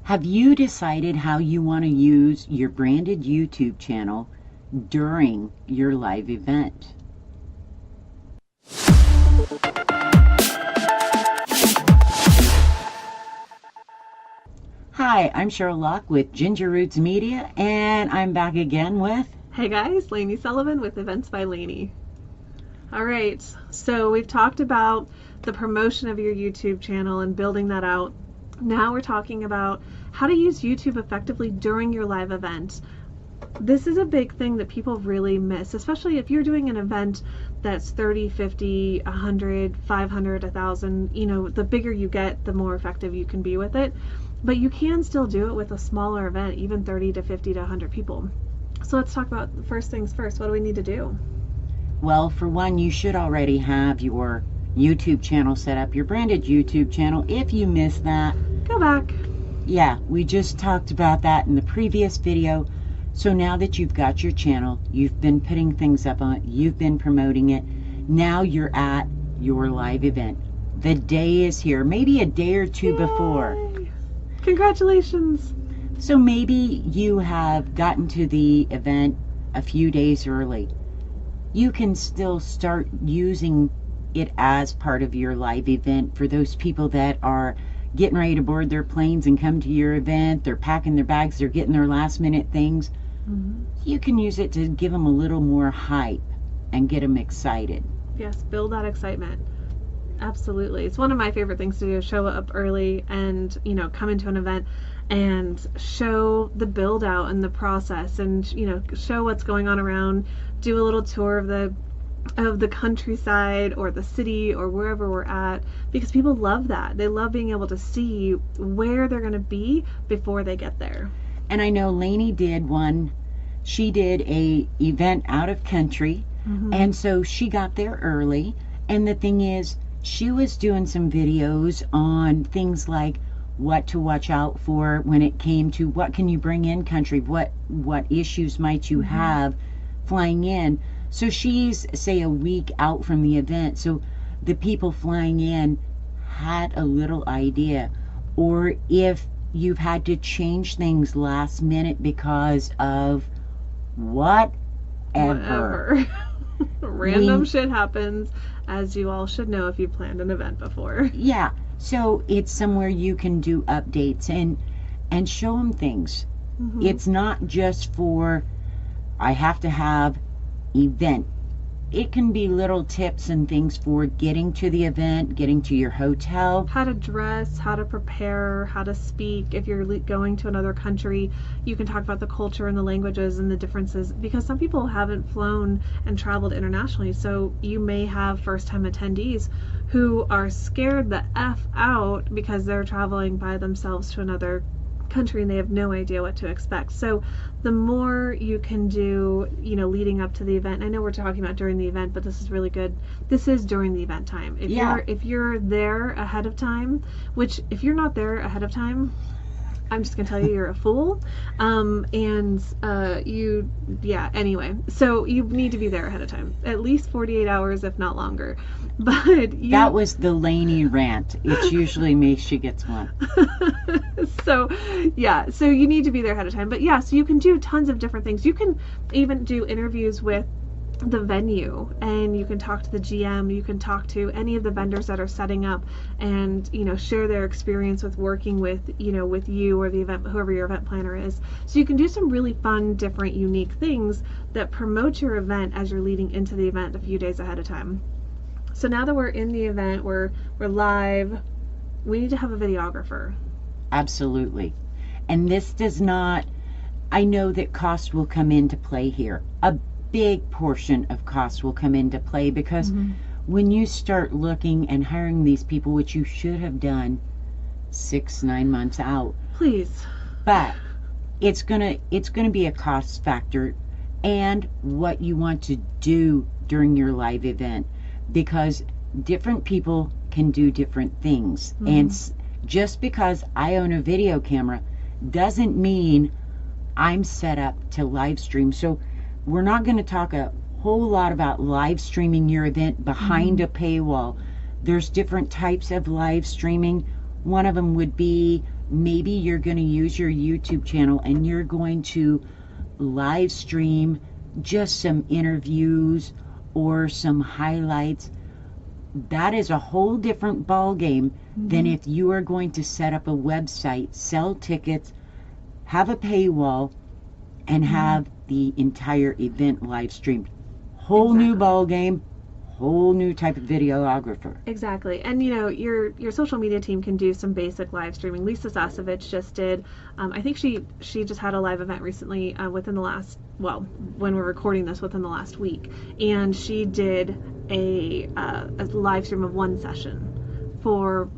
Have you decided how you want to use your branded YouTube channel during your live event? Hi, I'm Sheryl Loch with Ginger Roots Media, and I'm back again with... Hey guys, Sullivan with Events by Lany. Alright, so we've talked about the promotion of your YouTube channel and building that out. Now we're talking about how to use YouTube effectively during your live event. This is a big thing that people really miss, especially if you're doing an event that's 30, 50, 100, 500, 1,000. You know, the bigger you get, the more effective you can be with it. But you can still do it with a smaller event, even 30 to 50 to 100 people. So let's talk about first things first. What do we need to do? Well, for one, you should already have your YouTube channel set up, your branded YouTube channel. If you missed that, go back. Yeah, we just talked about that in the previous video. So now that you've got your channel, you've been putting things up on it, you've been promoting it, now you're at your live event. The day is here, maybe a day or two before. Congratulations. So maybe you have gotten to the event a few days early. You can still start using it as part of your live event for those people that are getting ready to board their planes and come to your event. They're packing their bags, they're getting their last minute things. You can use it to give them a little more hype and get them excited. Yes, build that excitement. Absolutely. It's one of my favorite things to do, show up early and, you know, come into an event and show the build out and the process and, you know, show what's going on around, do a little tour of the countryside or the city or wherever we're at, because people love that. They love being able to see where they're going to be before they get there. And I know Lany did one. She did a event out of country, and so she got there early. And the thing is, she was doing some videos on things like what to watch out for when it came to what can you bring in country, what issues might you have flying in. So she's, say, a week out from the event, so the people flying in had a little idea. Or if you've had to change things last minute because of whatever. Random shit happens, as you all should know if you planned an event before. Yeah, so it's somewhere you can do updates and show them things. It's not just for, I have to have event. It can be little tips and things for getting to the event, getting to your hotel. How to dress, how to prepare, how to speak. If you're going to another country, you can talk about the culture and the languages and the differences, because some people haven't flown and traveled internationally. So you may have first-time attendees who are scared the F out because they're traveling by themselves to another country and they have no idea what to expect. So the more you can do, you know, leading up to the event. I know we're talking about during the event, but this is really good. This is during the event time. If you're there ahead of time, which if you're not there ahead of time, I'm just gonna tell you you're a fool. Anyway, so you need to be there ahead of time, at least 48 hours, if not longer. But that was the Lany rant. It's usually me, she gets one. So you need to be there ahead of time. But yeah, so you can do tons of different things. You can even do interviews with the venue, and you can talk to the GM, you can talk to any of the vendors that are setting up, and, you know, share their experience with working with, you know, with you or the event, whoever your event planner is. So you can do some really fun, different, unique things that promote your event as you're leading into the event a few days ahead of time. So now that we're in the event, we're live, we need to have a videographer. Absolutely. And this does not, I know that cost will come into play here. A big portion of cost will come into play, because when you start looking and hiring these people, which you should have done 6-9 months out, please, but it's gonna be a cost factor, and what you want to do during your live event, because different people can do different things. And just because I own a video camera doesn't mean I'm set up to live stream. So we're not going to talk a whole lot about live streaming your event behind a paywall. There's different types of live streaming. One of them would be maybe you're going to use your YouTube channel and you're going to live stream just some interviews or some highlights. That is a whole different ball game than if you are going to set up a website, sell tickets, have a paywall, and have the entire event live streamed. Whole new ball game, whole new type of videographer. Exactly. And you know, your social media team can do some basic live streaming. Lisa Sasovich just did, I think she just had a live event recently within the last, well, when we're recording this, within the last week, and she did a live stream of one session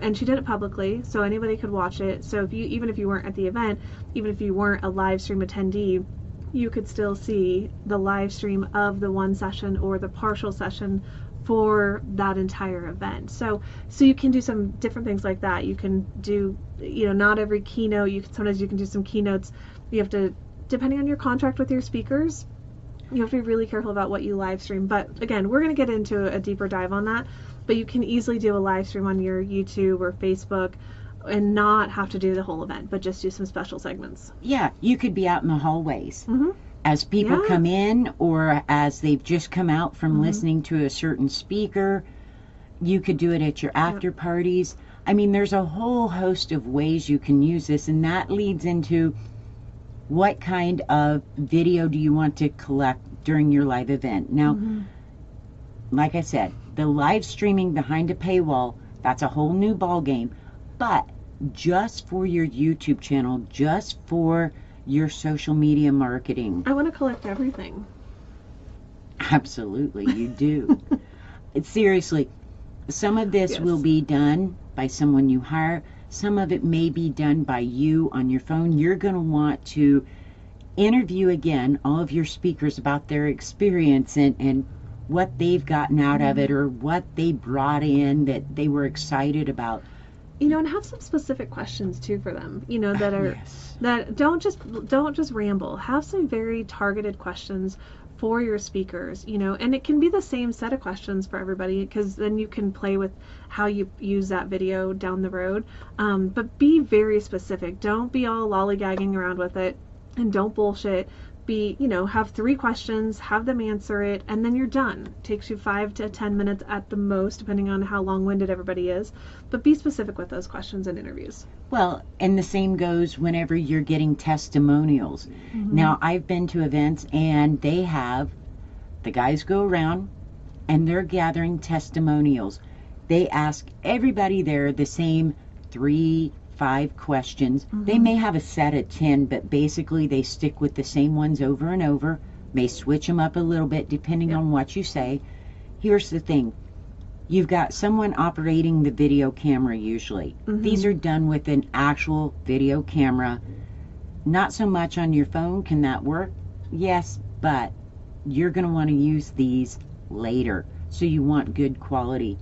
and she did it publicly, so anybody could watch it. So if you, even if you weren't at the event, even if you weren't a live stream attendee, you could still see the live stream of the one session or the partial session for that entire event. So you can do some different things like that. You can do, you know, not every keynote. Sometimes you can do some keynotes. You have to, depending on your contract with your speakers, you have to be really careful about what you live stream. But again, we're going to get into a deeper dive on that. But you can easily do a live stream on your YouTube or Facebook and not have to do the whole event, but just do some special segments. Yeah, you could be out in the hallways as people come in, or as they've just come out from listening to a certain speaker. You could do it at your after parties. I mean, there's a whole host of ways you can use this, and that leads into what kind of video do you want to collect during your live event. Now, like I said, the live streaming behind a paywall, that's a whole new ball game. But just for your YouTube channel, just for your social media marketing. I want to collect everything. Absolutely, you do. Seriously, some of this will be done by someone you hire. Some of it may be done by you on your phone. You're going to want to interview again all of your speakers about their experience and what they've gotten out of it, or what they brought in that they were excited about. You know, and have some specific questions too for them, you know, that are that don't just ramble. Have some very targeted questions for your speakers, you know, and it can be the same set of questions for everybody, because then you can play with how you use that video down the road. But be very specific. Don't be all lollygagging around with it, and don't bullshit. Be, you know, have 3 questions, have them answer it, and then you're done. Takes you 5 to 10 minutes at the most, depending on how long-winded everybody is. But be specific with those questions in interviews. Well, and the same goes whenever you're getting testimonials. Now, I've been to events and they have, the guys go around and they're gathering testimonials. They ask everybody there the same 3-5 questions. They may have a set of 10, but basically they stick with the same ones over and over. May switch them up a little bit depending on what you say. Here's the thing. You've got someone operating the video camera usually. These are done with an actual video camera. Not so much on your phone. Can that work? Yes, but you're going to want to use these later. So you want good quality.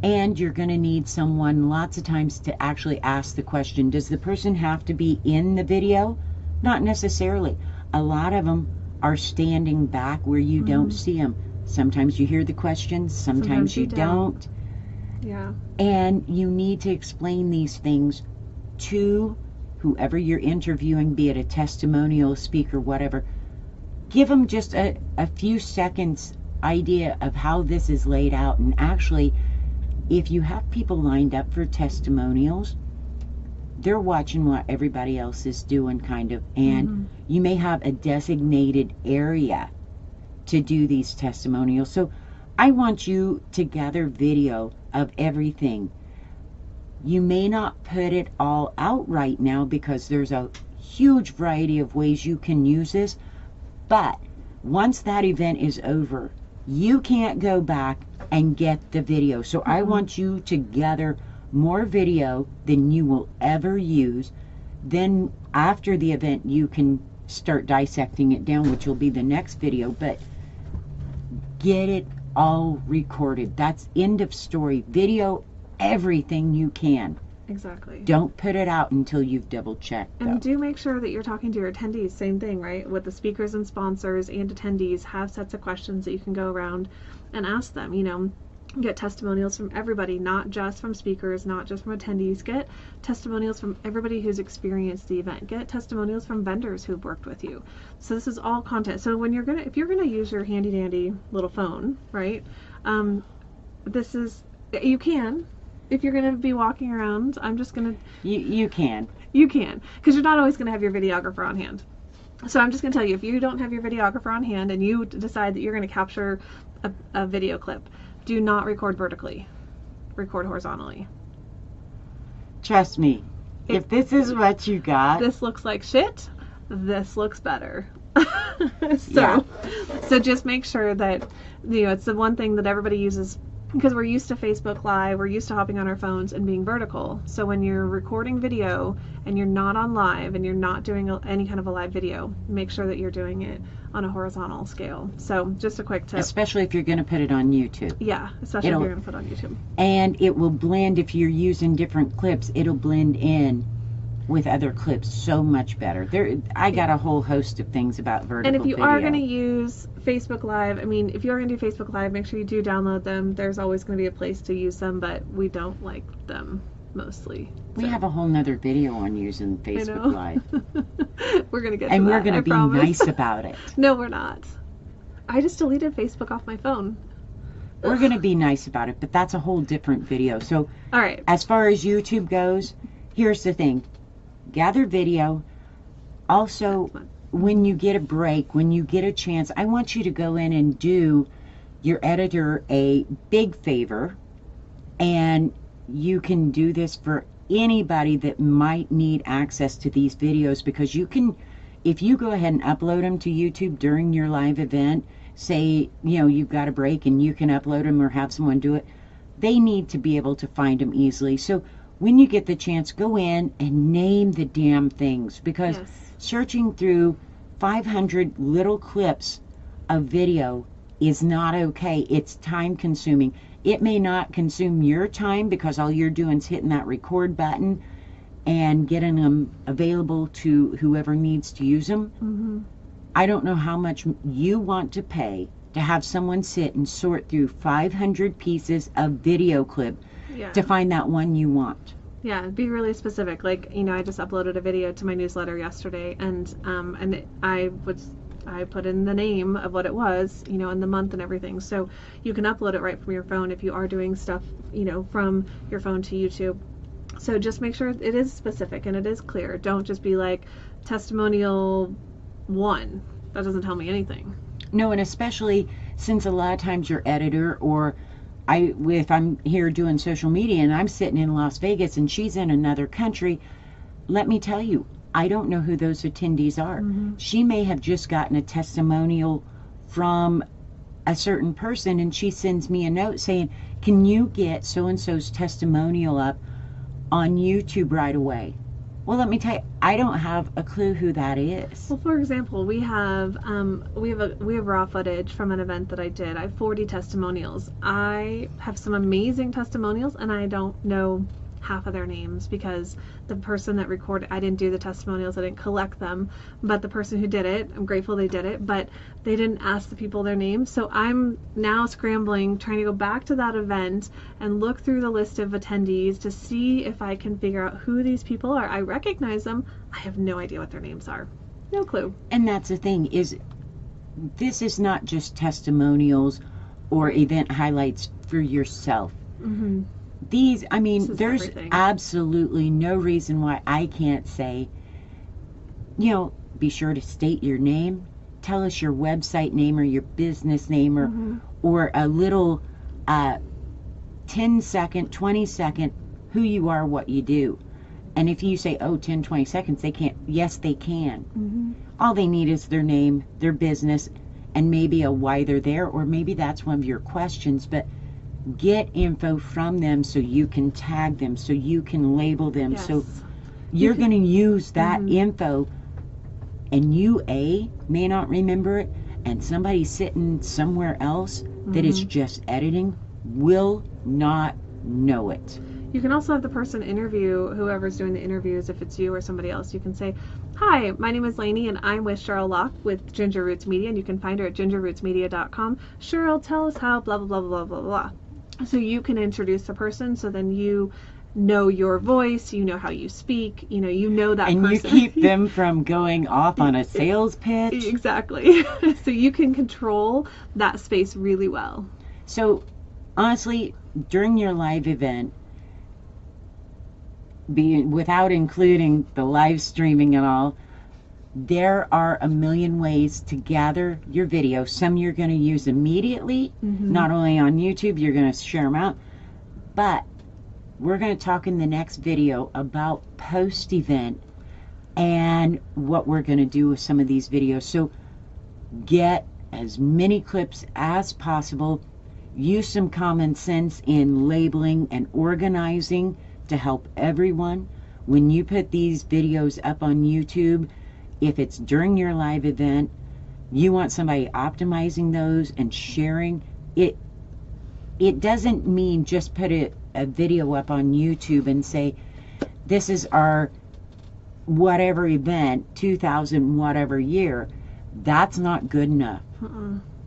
And you're going to need someone lots of times to actually ask the question, does the person have to be in the video? Not necessarily. A lot of them are standing back where you don't see them. Sometimes you hear the questions, sometimes you don't. Yeah. And you need to explain these things to whoever you're interviewing, be it a testimonial, speaker, whatever. Give them just a few seconds idea of how this is laid out. And actually, if you have people lined up for testimonials, they're watching what everybody else is doing, kind of. And you may have a designated area to do these testimonials. So I want you to gather video of everything. You may not put it all out right now because there's a huge variety of ways you can use this, but once that event is over, you can't go back and get the video. So I want you to gather more video than you will ever use. Then after the event, you can start dissecting it down, which will be the next video, but get it all recorded. That's end of story. Video everything you can. Exactly. Don't put it out until you've double checked. And do make sure that you're talking to your attendees. Same thing, right? With the speakers and sponsors and attendees, have sets of questions that you can go around and ask them. You know, Get testimonials from everybody, not just from speakers, not just from attendees. Get testimonials from everybody who's experienced the event. Get testimonials from vendors who've worked with you. So this is all content. So when if you're gonna use your handy dandy little phone, right? You can. If you're gonna be walking around, You can. You can, because you're not always gonna have your videographer on hand. So I'm just gonna tell you, if you don't have your videographer on hand and you decide that you're gonna capture a video clip, do not record vertically. Record horizontally. Trust me. If this is what you got. This looks like shit. This looks better. So just make sure that, it's the one thing that everybody uses, because we're used to Facebook Live, we're used to hopping on our phones and being vertical. So when you're recording video and you're not on live and you're not doing any kind of a live video, make sure that you're doing it on a horizontal scale. So just a quick tip. Especially if you're going to put it on YouTube. Yeah, especially if you're going to put it on YouTube. And it will blend, if you're using different clips, it'll blend in with other clips so much better. I got a whole host of things about vertical And if you video. are going to use Facebook Live, if you are going to do Facebook Live, make sure you do download them. There's always going to be a place to use them, but we don't like them mostly. We have a whole nother video on using Facebook Live. We're going to get and to we're that, going to be promise. nice about it. No, we're not. I just deleted Facebook off my phone. We're going to be nice about it, but that's a whole different video. So, all right. As far as YouTube goes, here's the thing. Gather video. Also, when you get a break, when you get a chance, I want you to go in and do your editor a big favor. And you can do this for anybody that might need access to these videos, because you can, if you go ahead and upload them to YouTube during your live event, say, you've got a break and you can upload them or have someone do it, they need to be able to find them easily. So when you get the chance, go in and name the damn things, because searching through 500 little clips of video is not okay. It's time consuming. It may not consume your time because all you're doing is hitting that record button and getting them available to whoever needs to use them. Mm-hmm. I don't know how much you want to pay to have someone sit and sort through 500 pieces of video clip to find that one you want. Yeah, be really specific. Like, I just uploaded a video to my newsletter yesterday, and I put in the name of what it was, and the month and everything. So you can upload it right from your phone if you are doing stuff, from your phone to YouTube. So just make sure it is specific and it is clear. Don't just be like testimonial 1. That doesn't tell me anything. No, and especially since a lot of times your editor, or if I'm here doing social media and I'm sitting in Las Vegas and she's in another country, let me tell you, I don't know who those attendees are. Mm-hmm. She may have just gotten a testimonial from a certain person, and she sends me a note saying, can you get so-and-so's testimonial up on YouTube right away? Well, let me tell you, I don't have a clue who that is. Well, for example, we have raw footage from an event that I did. I have 40 testimonials. I have some amazing testimonials, and I don't know half of their names because the person that recorded, I didn't do the testimonials, I didn't collect them, but the person who did it, I'm grateful they did it, but they didn't ask the people their names. So I'm now scrambling, trying to go back to that event and look through the list of attendees to see if I can figure out who these people are. I recognize them. I have no idea what their names are. No clue. And that's the thing, is this is not just testimonials or event highlights for yourself. Mm-hmm. There's everything. Absolutely no reason why I can't say, be sure to state your name, tell us your website name or your business name, or a little 10-second, 20-second, who you are, what you do. And if you say, 10, 20 seconds, they can't. Yes, they can. Mm-hmm. All they need is their name, their business, and maybe a why they're there, or maybe that's one of your questions, but get info from them so you can tag them, so you can label them. Yes. So you're going to use that info, and you may not remember it, and somebody sitting somewhere else that is just editing will not know it. You can also have the person interview whoever's doing the interviews. If it's you or somebody else, you can say, hi, my name is Lany and I'm with Sheryl Loch with Ginger Roots Media, and you can find her at gingerrootsmedia.com. Sheryl, tell us how blah, blah, blah, blah, blah, blah. So you can introduce the person, so then you know your voice, you know how you speak, you know that and person. And you keep them from going off on a sales pitch. Exactly. So you can control that space really well. So honestly, during your live event, without including the live streaming and all, there are a million ways to gather your video. Some you're going to use immediately, not only on YouTube, you're going to share them out, but we're going to talk in the next video about post-event and what we're going to do with some of these videos. So get as many clips as possible. Use some common sense in labeling and organizing to help everyone. When you put these videos up on YouTube, if it's during your live event, you want somebody optimizing those and sharing it. It doesn't mean just put a video up on YouTube and say, this is our whatever event, 2000 whatever year. That's not good enough.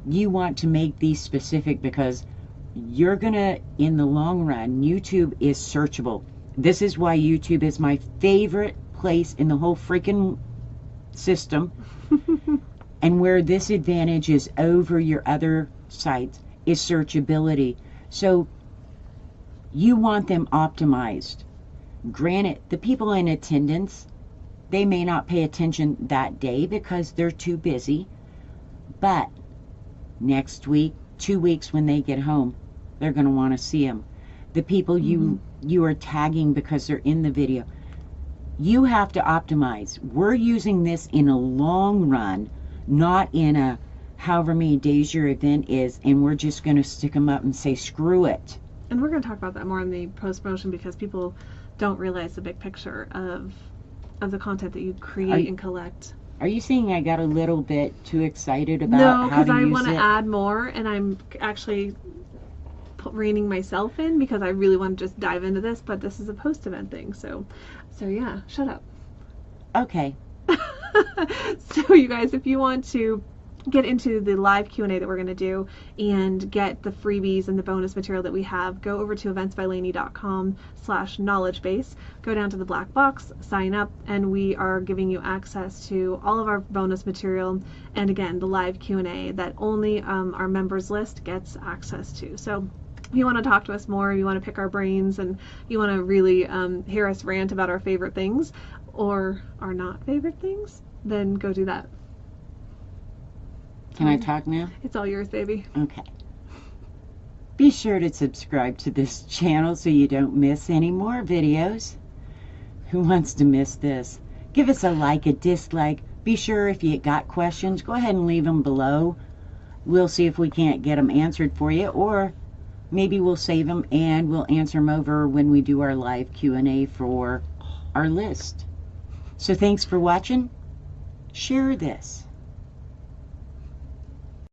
You want to make these specific, because you're gonna, in the long run, YouTube is searchable. This is why YouTube is my favorite place in the whole freaking system. And where this advantage is over your other sites is searchability. So you want them optimized. Granted, the people in attendance, they may not pay attention that day because they're too busy, but next week, 2 weeks, when they get home, they're going to want to see them. The people you are tagging because they're in the video, you have to optimize. We're using this in a long run, not in a however many days your event is, and we're just going to stick them up and say screw it. And we're going to talk about that more in the post-promotion, because people don't realize the big picture of the content that you create and collect. Are you saying I got a little bit too excited about no, how to use it? No, because I want to add more, and I'm actually reining myself in because I really want to just dive into this, but this is a post-event thing, so yeah, shut up. Okay. So you guys, if you want to get into the live Q&A that we're going to do and get the freebies and the bonus material that we have, go over to eventsbylany.com/knowledgebase, go down to the black box, sign up, and we are giving you access to all of our bonus material, and again, the live Q&A that only our members list gets access to. So if you want to talk to us more, you want to pick our brains, and you want to really hear us rant about our favorite things or our not favorite things, then go do that. Can I talk now? It's all yours, baby. Okay. Be sure to subscribe to this channel so you don't miss any more videos. Who wants to miss this? Give us a like, a dislike. Be sure if you got questions, go ahead and leave them below. We'll see if we can't get them answered for you, or maybe we'll save them and we'll answer them over when we do our live Q&A for our list. So thanks for watching. Share this.